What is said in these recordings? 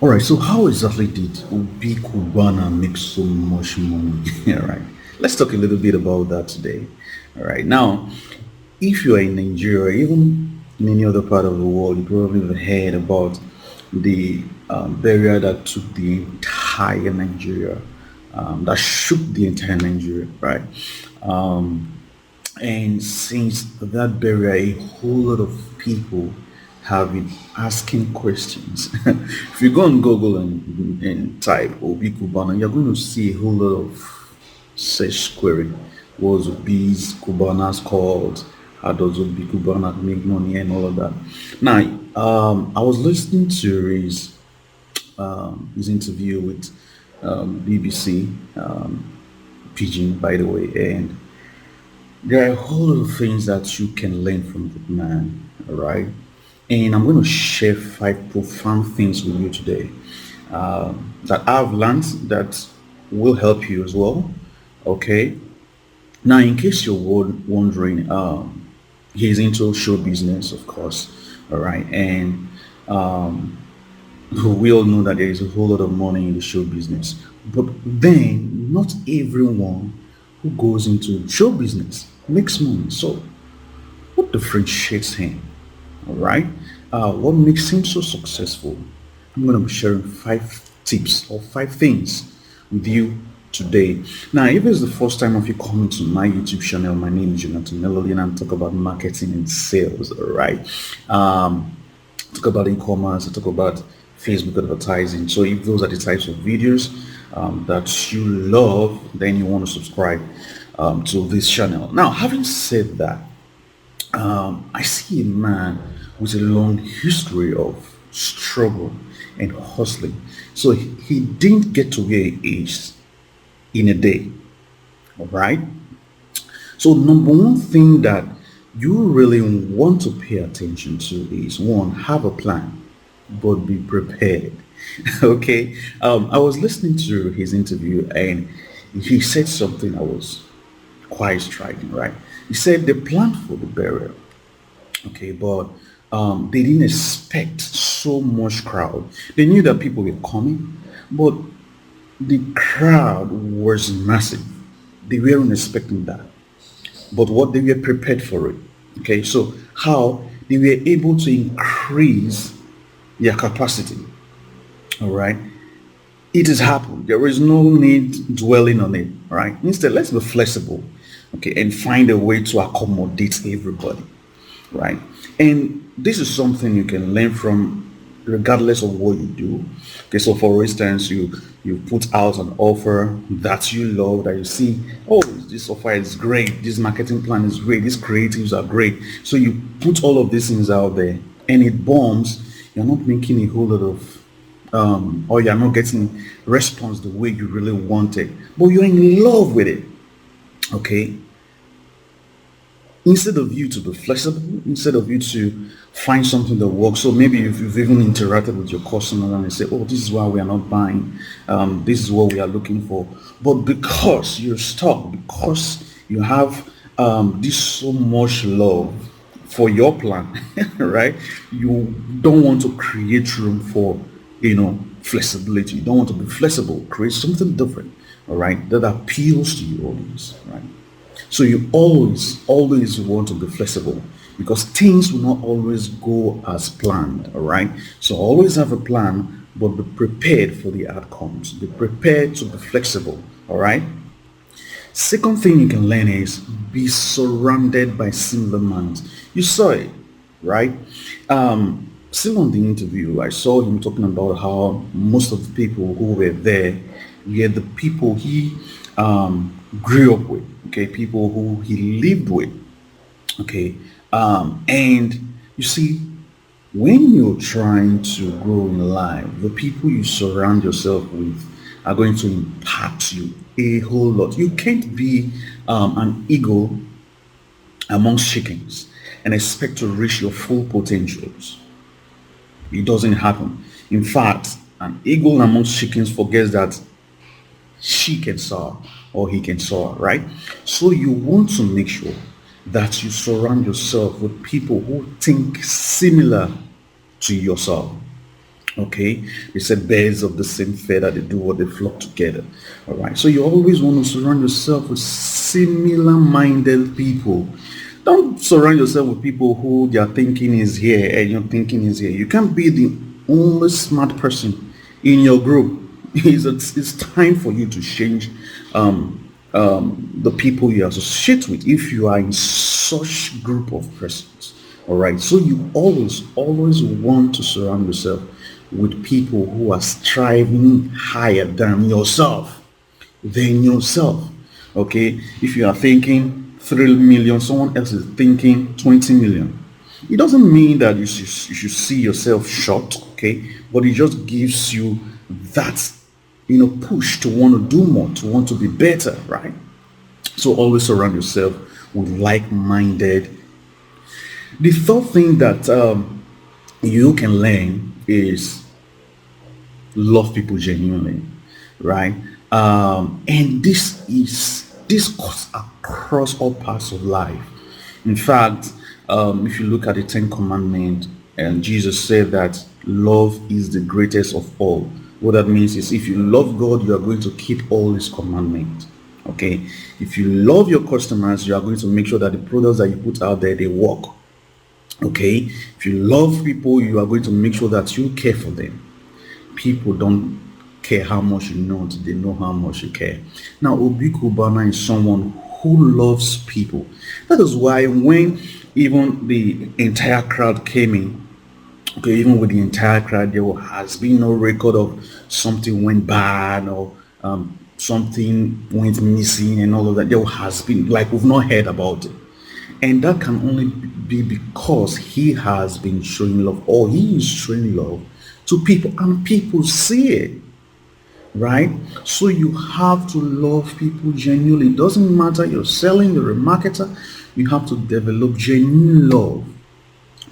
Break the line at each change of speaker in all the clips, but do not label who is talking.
All right, so how exactly did Obi Cubana make so much money? All right, let's talk a little bit about that today. All right, now, if you are in Nigeria, or even in any other part of the world, you probably have heard about the burial that took the entire Nigeria, that shook the entire Nigeria, right? And since that burial, a whole lot of people have been asking questions. If you go on Google and type Obi Cubana, you're going to see a whole lot of search query. Was Obi's Cubana's called? How does Obi Cubana make money and all of that? Now, I was listening to his interview with BBC Pigeon, by the way, and there are a whole lot of things that you can learn from the man, all right? And I'm going to share five profound things with you today that I've learned that will help you as well, okay? Now, in case you're wondering, he's into show business, of course, all right? And we all know that there is a whole lot of money in the show business. But then, not everyone who goes into show business makes money. So, what differentiates him? All right. What makes him so successful? I'm going to be sharing five tips or five things with you today. Now, if it's the first time of you coming to my YouTube channel, my name is Jonathan Melody, and I'm talking about marketing and sales. All right. Talk about e-commerce. I talk about Facebook advertising. So if those are the types of videos that you love, then you want to subscribe to this channel. Now, having said that, I see a man with a long history of struggle and hustling. So he didn't get to where he is in a day. All right. So number one thing that you really want to pay attention to is one, have a plan, but be prepared. Okay. I was listening to his interview and he said something that was quite striking, right? He said they planned for the burial, okay, but they didn't expect so much crowd. They knew that people were coming, but the crowd was massive. They weren't expecting that, but what they were prepared for it. Okay, so how they were able to increase their capacity. All right, it has happened. There is no need dwelling on it. All right, instead, let's be flexible, okay, and find a way to accommodate everybody, right? And this is something you can learn from regardless of what you do. Okay, so for instance, you put out an offer that you love, that you see, oh, this offer is great, this marketing plan is great, these creatives are great. So you put all of these things out there and it bombs, you're not making a whole lot of or you're not getting response the way you really wanted, but you're in love with it. Okay, instead of you to be flexible, instead of you to find something that works. So maybe if you've even interacted with your customer and they say, oh, this is why we are not buying, this is what we are looking for, but because you're stuck, because you have this so much love for your plan, right? You don't want to create room for, flexibility. You don't want to be flexible. Create something different, all right, that appeals to your audience, right? So you always want to be flexible because things will not always go as planned, all right? So always have a plan, but be prepared for the outcomes. Be prepared to be flexible, all right? Second thing you can learn is be surrounded by similar minds. You saw it, right? Still on the interview, I saw him talking about how most of the people who were there were the people he grew up with, okay, people who he lived with, okay. And you see, when you're trying to grow in life, the people you surround yourself with are going to impact you a whole lot. You can't be an eagle amongst chickens and expect to reach your full potentials. It doesn't happen. In fact, an eagle amongst chickens forgets that she can soar or he can soar, right? So you want to make sure that you surround yourself with people who think similar to yourself. Okay, they said birds of the same feather, they do what they flock together. All right, so you always want to surround yourself with similar minded people. Don't surround yourself with people who their thinking is here and your thinking is here. You can't be the only smart person in your group. It's time for you to change the people you associate with if you are in such group of persons. All right, so you always want to surround yourself with people who are striving higher than yourself. Okay, if you are thinking 3 million, someone else is thinking 20 million. It doesn't mean that you should see yourself short, okay, but it just gives you that push to want to do more, to want to be better, right? So always surround yourself with like-minded. The third thing that you can learn is love people genuinely, right? And this cuts across all parts of life. In fact, if you look at the Ten Commandments, and Jesus said that love is the greatest of all. What that means is if you love God, you are going to keep all His commandments. Okay, if you love your customers, you are going to make sure that the products that you put out there they work. Okay, if you love people, you are going to make sure that you care for them. People don't care how much you know until they know how much you care. Now, Obi Cubana is someone who loves people. That is why when even the entire crowd came in, okay, even with the entire crowd, there has been no record of something went bad or something went missing and all of that. There has been, like, we've not heard about it. And that can only be because he has been showing love, or he is showing love to people, and people see it, right? So you have to love people genuinely. It doesn't matter you're selling, you're a marketer, you have to develop genuine love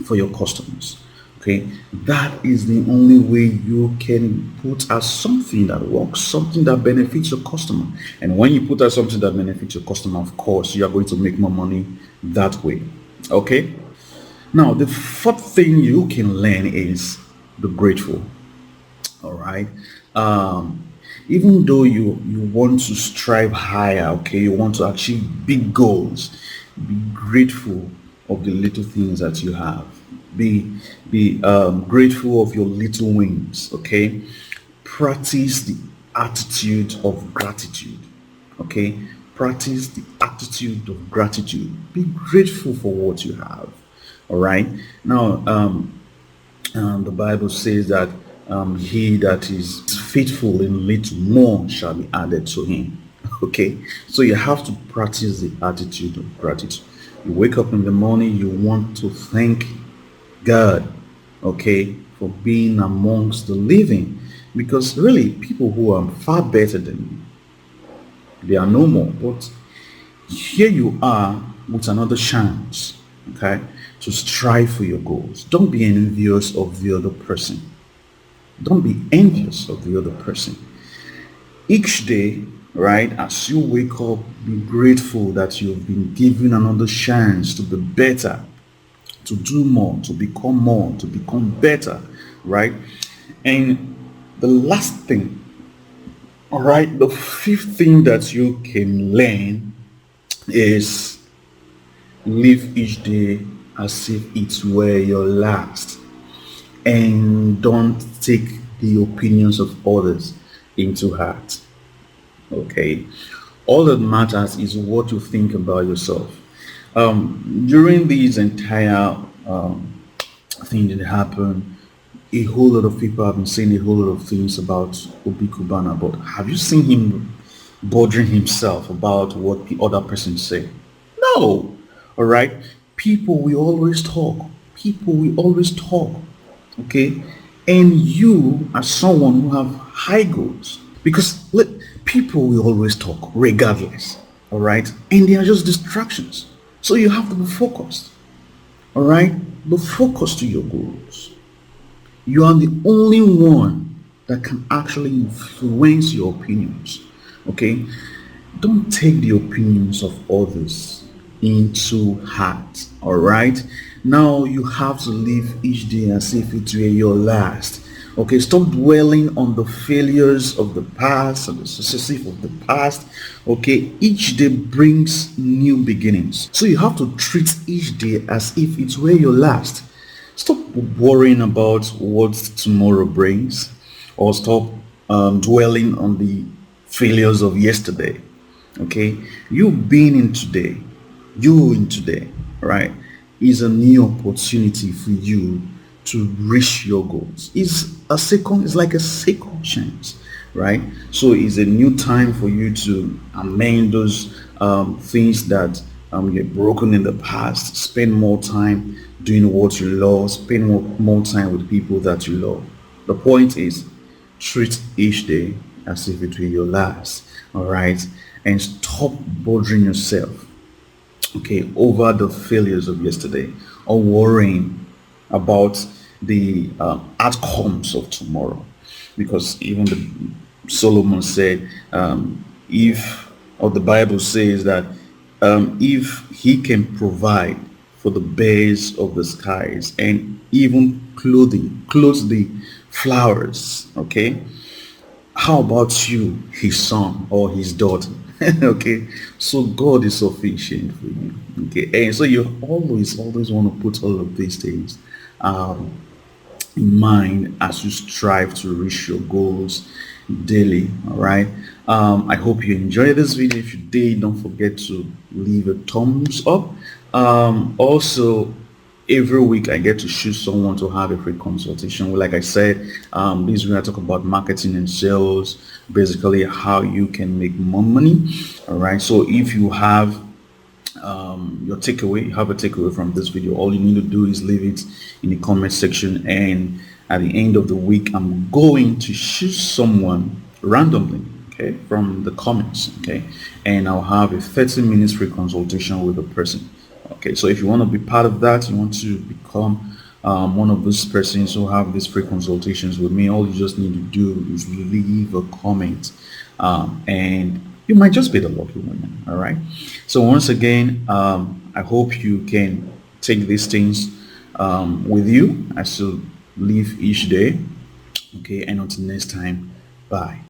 for your customers. Okay, that is the only way you can put out something that works, something that benefits your customer. And when you put out something that benefits your customer, of course, you are going to make more money that way. Okay, now the fourth thing you can learn is be grateful. All right, even though you want to strive higher, okay, you want to achieve big goals, be grateful of the little things that you have. Be grateful of your little wins. Okay, practice the attitude of gratitude. Okay, practice the attitude of gratitude. Be grateful for what you have. All right, now the Bible says that he that is faithful in little, more shall be added to him. Okay, so you have to practice the attitude of gratitude. You wake up in the morning, you want to thank God, okay, for being amongst the living, because really people who are far better than you, they are no more. But here you are with another chance, okay, to strive for your goals. Don't be envious of the other person. Don't be envious of the other person. Each day, right, as you wake up, be grateful that you've been given another chance to be better, to do more, to become better, right? And the last thing, all right, the fifth thing that you can learn is live each day as if it were your last, and don't take the opinions of others into heart. Okay, all that matters is what you think about yourself. During these entire thing that happened, a whole lot of people have been saying a whole lot of things about Obi Cubana, but have you seen him bothering himself about what the other person say? No. All right. People will always talk. People will always talk. Okay. And you are someone who have high goals, because look, people will always talk regardless. All right. And they are just distractions. So you have to be focused. All right. Be focused to your goals. You are the only one that can actually influence your opinions. Okay, don't take the opinions of others into heart. All right, now you have to live each day as if it were your last. Okay, stop dwelling on the failures of the past and the successes of the past. Okay, each day brings new beginnings. So you have to treat each day as if it's where your last. Stop worrying about what tomorrow brings, or stop dwelling on the failures of yesterday. Okay, you being in today, you in today, right, is a new opportunity for you to reach your goals. It's like a second chance, right? So it's a new time for you to amend those things that get broken in the past. Spend more time doing what you love. Spend more time with people that you love. The point is, treat each day as if it were your last. All right, and stop bothering yourself, okay, over the failures of yesterday, or worrying about the outcomes of tomorrow, because even Solomon said, if or the Bible says that if he can provide for the birds of the skies and even clothes the flowers, okay, how about you, his son or his daughter? Okay, so God is sufficient for you. Okay, and so you always want to put all of these things um, in mind as you strive to reach your goals daily. All right, I hope you enjoyed this video. If you did, don't forget to leave a thumbs up. Also, every week I get to choose someone to have a free consultation. Like I said, this week I talk about marketing and sales, basically how you can make more money. All right, so if you have your takeaway, you have a takeaway from this video, all you need to do is leave it in the comment section, and at the end of the week I'm going to choose someone randomly, okay, from the comments, okay, and I'll have a 30 minutes free consultation with the person. Okay, so if you want to be part of that, you want to become one of those persons who have these free consultations with me, all you just need to do is leave a comment, and you might just be the lucky woman. All right, so once again, I hope you can take these things with you as you live each day. Okay, and until next time, bye.